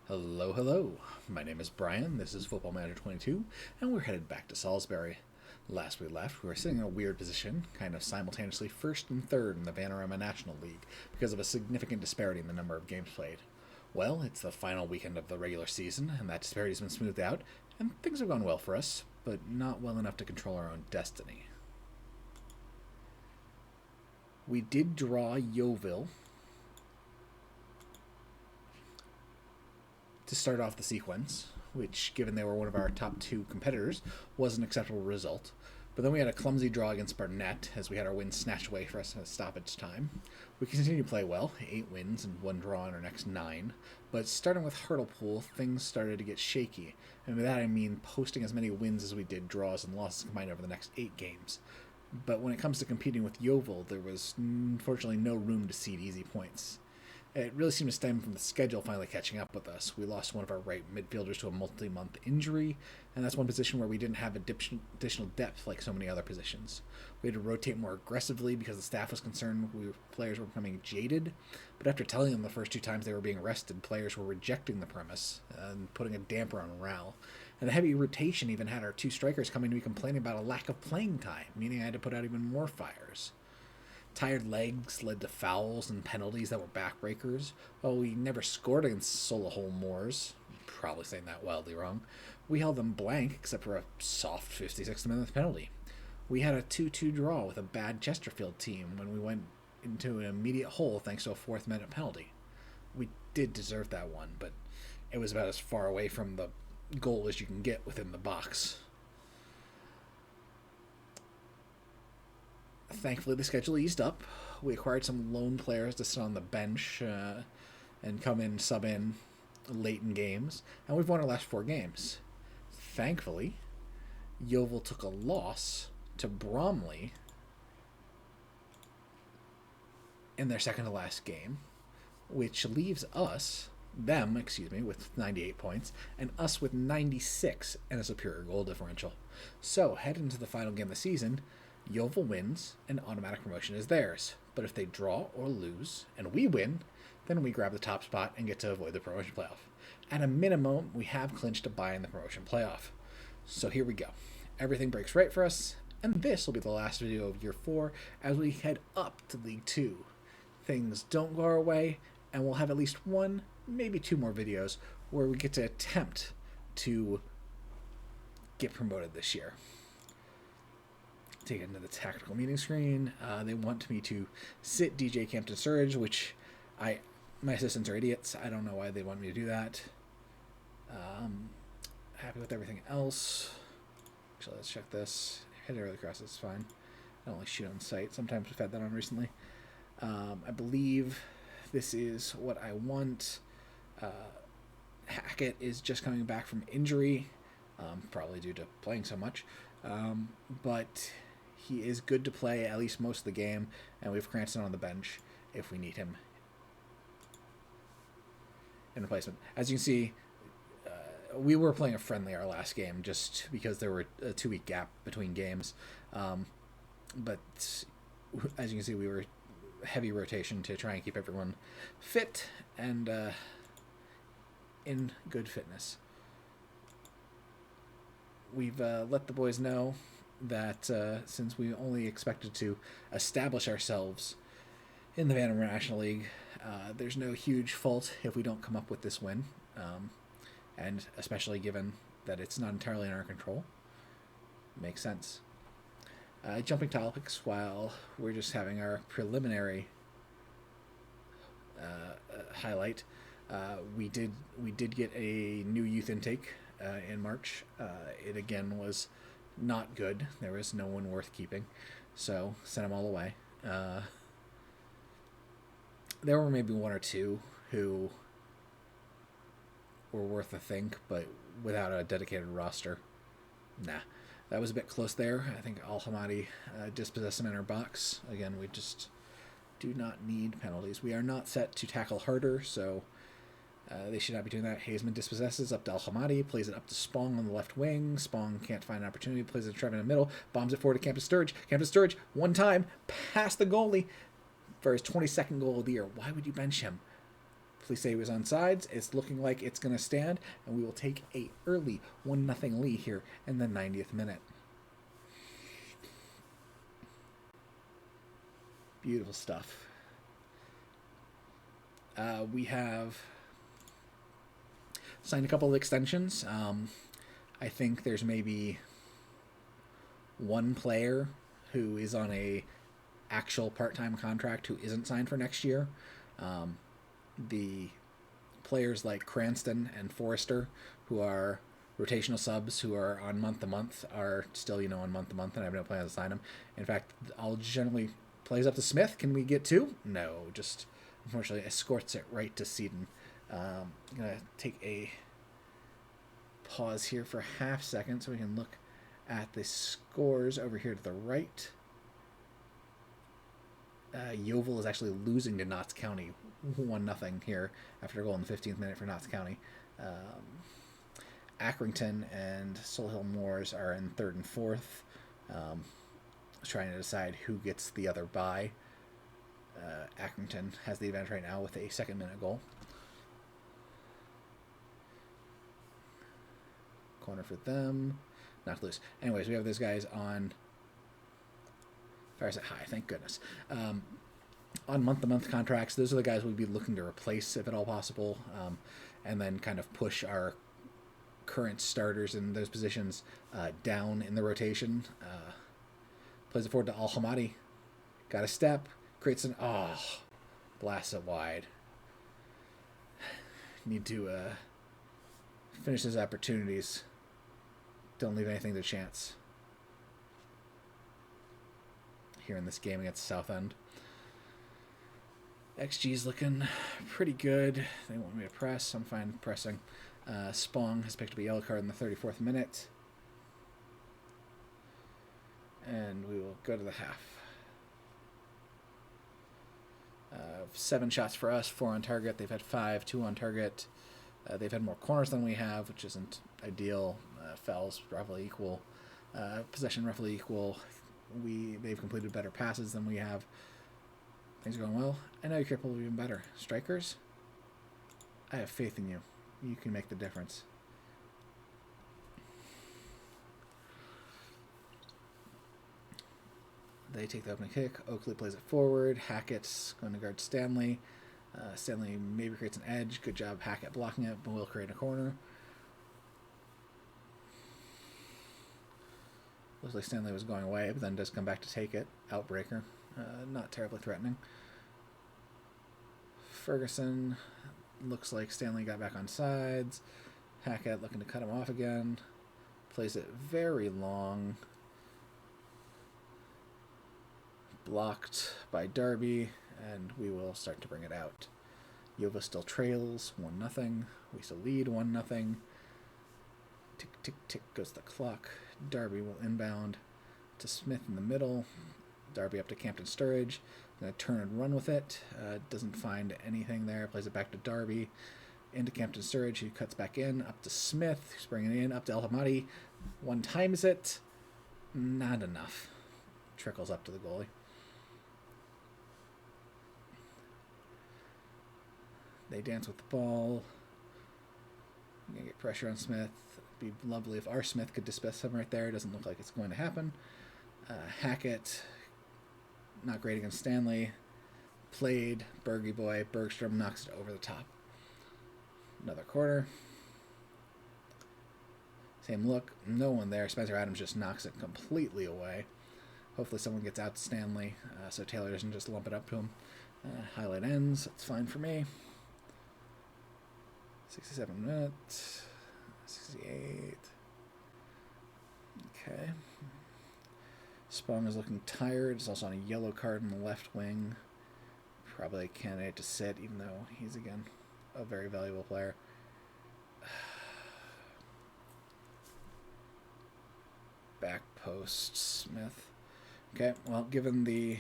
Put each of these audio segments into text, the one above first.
Hello, hello. My name is Brian. This is Football Manager 22, and we're headed back to Salisbury. Last we left, we were sitting in a weird position, kind of simultaneously first and third in the Vanarama National League because of a significant disparity in the number of games played. Well, it's the final weekend of the regular season, and that disparity's been smoothed out, and things have gone well for us, but not well enough to control our own destiny. We did draw Yeovil to start off the sequence, which, given they were one of our top two competitors, was an acceptable result. But then we had a clumsy draw against Barnett, as we had our win snatched away for us at stoppage time. We continued to play well, 8 wins and 1 draw in our next 9. But starting with Hartlepool, things started to get shaky. And by that I mean posting as many wins as we did draws and losses combined over the next 8 games. But when it comes to competing with Yeovil, there was unfortunately no room to cede easy points. It really seemed to stem from the schedule finally catching up with us. We lost one of our right midfielders to a multi-month injury, and that's one position where we didn't have additional depth like so many other positions. We had to rotate more aggressively because the staff was concerned players were becoming jaded, but after telling them the first 2 times they were being rested, players were rejecting the premise and putting a damper on morale. And the heavy rotation even had our 2 strikers coming to me complaining about a lack of playing time, meaning I had to put out even more fires. Tired legs led to fouls and penalties that were backbreakers. While we never scored against Solihull Moors, probably saying that wildly wrong, we held them blank except for a soft 56th minute penalty. We had a 2-2 draw with a bad Chesterfield team when we went into an immediate hole thanks to a 4th minute penalty. We did deserve that one, but it was about as far away from the goal as you can get within the box. Thankfully, the schedule eased up. We acquired some lone players to sit on the bench and come in, sub in late in games, and we've won our last 4 games. Thankfully, Yeovil took a loss to Bromley in their second to last game, which leaves them, with 98 points, and us with 96 and a superior goal differential. So, head into the final game of the season, Yeovil wins, and automatic promotion is theirs. But if they draw or lose, and we win, then we grab the top spot and get to avoid the promotion playoff. At a minimum, we have clinched a bye in the promotion playoff. So here we go. Everything breaks right for us, and this will be the last video of Year 4 as we head up to League 2. Things don't go our way, and we'll have at least 1, maybe 2 more videos where we get to attempt to get promoted this year. Take it into the tactical meeting screen. They want me to sit DJ Campton Surge, which my assistants are idiots. I don't know why they want me to do that. Happy with everything else. Actually, let's check this. Hit early cross is fine. I don't like shoot on sight. Sometimes we've had that on recently. I believe this is what I want. Hackett is just coming back from injury, probably due to playing so much. But he is good to play at least most of the game, and we have Cranston on the bench if we need him in replacement. As you can see, we were playing a friendly our last game just because there were a 2-week gap between games. But as you can see, we were heavy rotation to try and keep everyone fit and in good fitness. We've let the boys know that since we only expected to establish ourselves in the Vanarama National League, there's no huge fault if we don't come up with this win, and especially given that it's not entirely in our control. Makes sense. Jumping topics while we're just having our preliminary highlight. We did get a new youth intake in March. It again was not good. There was no one worth keeping, so sent them all away. There were maybe 1 or 2 who were worth a think, but without a dedicated roster, nah. That was a bit close there. I think Al Hamadi dispossessed him in our box. Again, we just do not need penalties. We are not set to tackle harder, so they should not be doing that. Hazeman dispossesses up to Al Hamadi, plays it up to Spong on the left wing. Spong can't find an opportunity, plays it to Trevor in the middle, bombs it forward to Campus Sturge. Campus Sturge, one time, past the goalie for his 22nd goal of the year. Why would you bench him? Please say it was on sides. It's looking like it's going to stand, and we will take a early 1-0 lead here in the 90th minute. Beautiful stuff. We have signed a couple of extensions. I think there's maybe one player who is on a actual part-time contract who isn't signed for next year. The players like Cranston and Forrester, who are rotational subs who are on month-to-month, are still, on month-to-month, and I have no plans to sign them. In fact, I'll generally plays up to Smith. Can we get 2? No, just unfortunately escorts it right to Seaton. I'm going to take a pause here for a half second so we can look at the scores over here to the right. Yeovil is actually losing to Notts County 1-0 here after a goal in the 15th minute for Notts County. Accrington and Solihull Moors are in 3rd and 4th, trying to decide who gets the other bye. Accrington has the advantage right now with a 2nd minute goal. Corner for them. Not loose. Anyways, we have those guys on Fireset High, thank goodness. On month-to-month contracts, those are the guys we'd be looking to replace if at all possible, and then kind of push our current starters in those positions down in the rotation. Plays it forward to Al-Hamadi. Got a step. Creates an... blasts it wide. Need to finish his opportunities. Don't leave anything to chance here in this game against Southend. XG's looking pretty good. They want me to press. I'm fine pressing. Spong has picked up a yellow card in the 34th minute. And we will go to the half. 7 shots for us, 4 on target. They've had 5, 2 on target. They've had more corners than we have, which isn't ideal. Fouls roughly equal. Possession roughly equal. They've completed better passes than we have. Things are going well. I know you're capable of even better. Strikers, I have faith in you. You can make the difference. They take the opening kick. Oakley plays it forward. Hackett's going to guard Stanley. Stanley maybe creates an edge. Good job Hackett blocking it, but will create a corner. Looks like Stanley was going away, but then does come back to take it. Outbreaker. Not terribly threatening. Ferguson. Looks like Stanley got back on sides. Hackett looking to cut him off again. Plays it very long. Blocked by Darby, and we will start to bring it out. Yova still trails 1-0. We still lead 1-0. Tick, tick, tick goes the clock. Darby will inbound to Smith in the middle. Darby up to Campton Sturridge. Going to turn and run with it. Doesn't find anything there. Plays it back to Darby. Into Campton Sturridge, who cuts back in. Up to Smith, who's bringing it in. Up to El Hamadi. One times it. Not enough. Trickles up to the goalie. They dance with the ball. Gonna get pressure on Smith. It'd be lovely if our Smith could dispossess him right there. Doesn't look like it's going to happen. Hackett, not great against Stanley. Played. Bergie boy. Bergstrom knocks it over the top. Another corner. Same look. No one there. Spencer Adams just knocks it completely away. Hopefully someone gets out to Stanley so Taylor doesn't just lump it up to him. Highlight ends. That's fine for me. 67 minutes. 68. Okay. Spong is looking tired. He's also on a yellow card in the left wing. Probably a candidate to sit, even though he's, again, a very valuable player. Back post, Smith. Okay, well, given the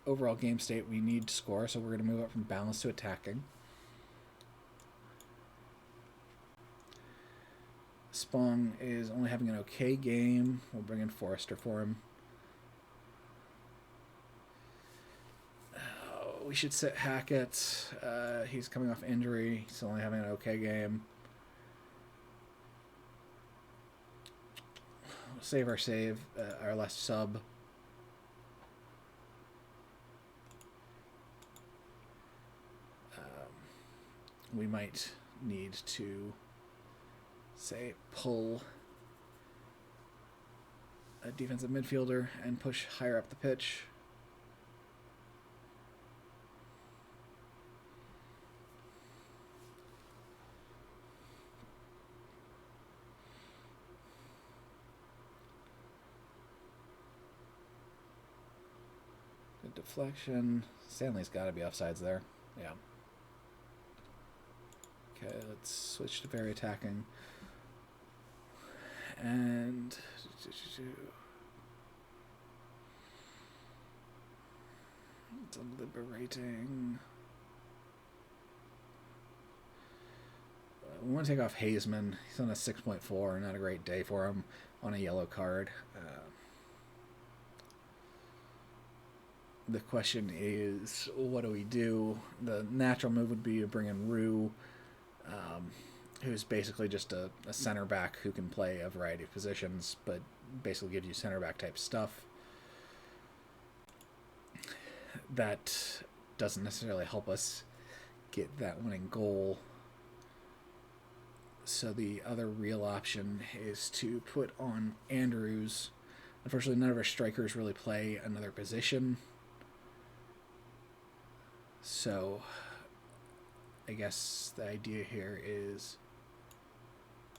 overall game state, we need to score, so we're going to move up from balanced to attacking. Spong is only having an okay game. We'll bring in Forrester for him. We should sit Hackett. He's coming off injury. He's only having an okay game. We'll save our last sub. We might need to, say, pull a defensive midfielder and push higher up the pitch. Good deflection. Stanley's got to be offsides there. Yeah. Okay, let's switch to very attacking. And deliberating. We want to take off Hazeman. He's on a 6.4. Not a great day for him on a yellow card. The question is, what do we do? The natural move would be to bring in Rue, who's basically just a center back who can play a variety of positions, but basically gives you center back type stuff. That doesn't necessarily help us get that winning goal. So the other real option is to put on Andrews. Unfortunately, none of our strikers really play another position. So I guess the idea here is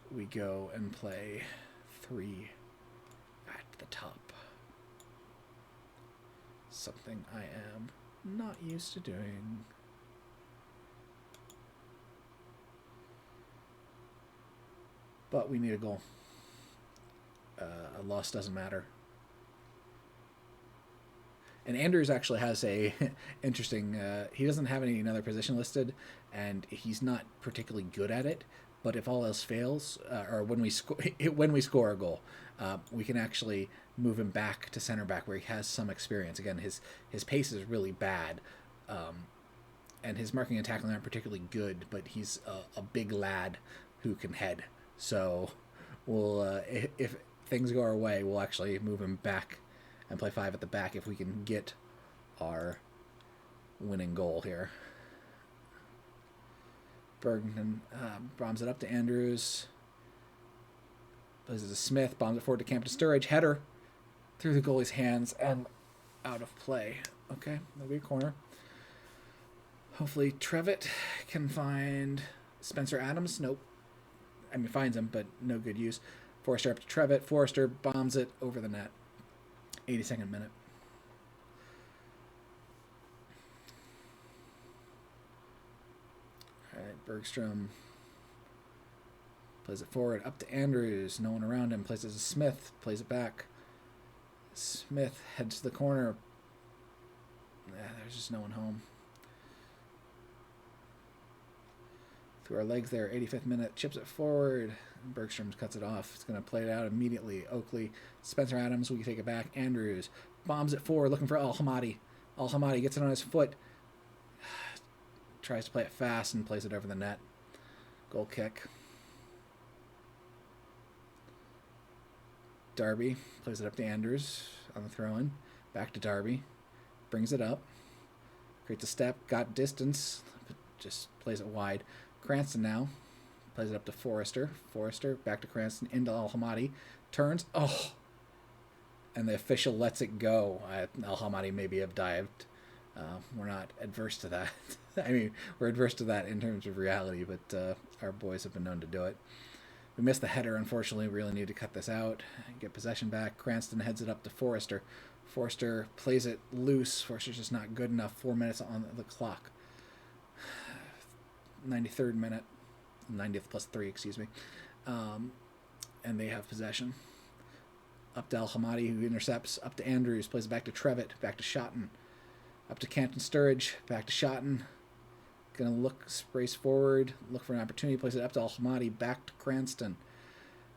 we go and play 3 at the top. Something I am not used to doing. But we need a goal. A loss doesn't matter. And Andrews actually has a interesting. He doesn't have any another position listed, and he's not particularly good at it. But if all else fails, or when we score a goal, we can actually move him back to center back where he has some experience. Again, his pace is really bad, and his marking and tackling aren't particularly good. But he's a big lad who can head. So we'll if things go our way, we'll actually move him back and play 5 at the back if we can get our winning goal here. Bergman bombs it up to Andrews. Plays it to Smith. Bombs it forward to Campton Sturridge. Header through the goalie's hands and out of play. Okay, that'll be a corner. Hopefully Trevitt can find Spencer Adams. Nope. I mean, finds him, but no good use. Forrester up to Trevitt. Forrester bombs it over the net. 82nd minute. All right, Bergstrom plays it forward up to Andrews. No one around him. Plays it to Smith. Plays it back. Smith heads to the corner. There's just no one home. Through our legs there, 85th minute. Chips it forward. Bergstrom cuts it off. It's going to play it out immediately. Oakley, Spencer Adams, we can take it back. Andrews bombs it forward, looking for Al Hamadi. Al Hamadi gets it on his foot. Tries to play it fast and plays it over the net. Goal kick. Darby plays it up to Andrews on the throw-in. Back to Darby. Brings it up. Creates a step. Got distance. But just plays it wide. Cranston now. Plays it up to Forrester. Forrester back to Cranston into Al Hamadi. Turns. Oh! And the official lets it go. Al Hamadi maybe have dived. We're not adverse to that. I mean, we're adverse to that in terms of reality, but our boys have been known to do it. We missed the header, unfortunately. We really need to cut this out and get possession back. Cranston heads it up to Forrester. Forrester plays it loose. Forrester's just not good enough. 4 minutes on the clock. 93rd minute. 90th plus 3, excuse me. And they have possession. Up to Al Hamadi, who intercepts. Up to Andrews. Plays it back to Trevitt. Back to Shotton. Up to Campton Sturridge. Back to Shotton. Gonna look, sprays forward. Look for an opportunity. Plays it up to Al Hamadi. Back to Cranston.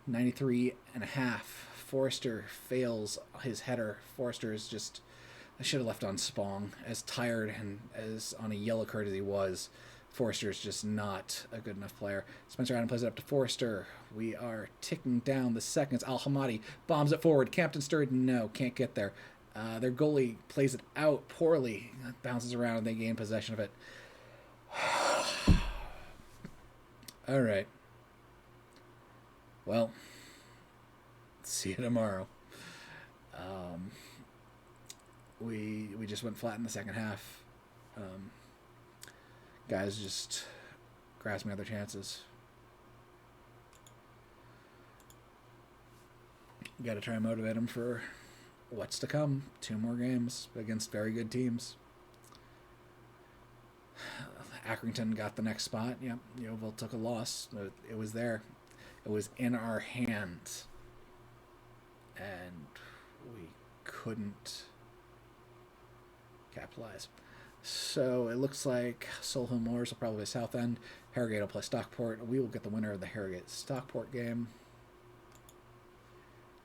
93 and a half. Forrester fails his header. Forrester is just I should have left on Spong. As tired and as on a yellow card as he was, Forrester is just not a good enough player. Spencer Adam plays it up to Forrester. We are ticking down the seconds. Al Hamadi bombs it forward. Campton Sturridge, no, can't get there. Their goalie plays it out poorly. It bounces around and they gain possession of it. All right. Well, see you tomorrow. We just went flat in the second half. Guys just grasping other chances. Got to try and motivate them for what's to come. 2 more games against very good teams. Accrington got the next spot. Yep, Yeovil took a loss. It was there. It was in our hands. And we couldn't capitalize. So it looks like Solihull Moors will probably play Southend. Harrogate will play Stockport. We will get the winner of the Harrogate-Stockport game.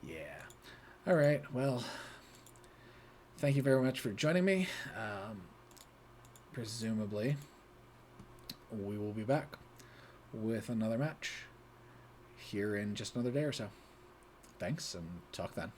Yeah. All right. Well, thank you very much for joining me. Presumably, we will be back with another match here in just another day or so. Thanks, and talk then.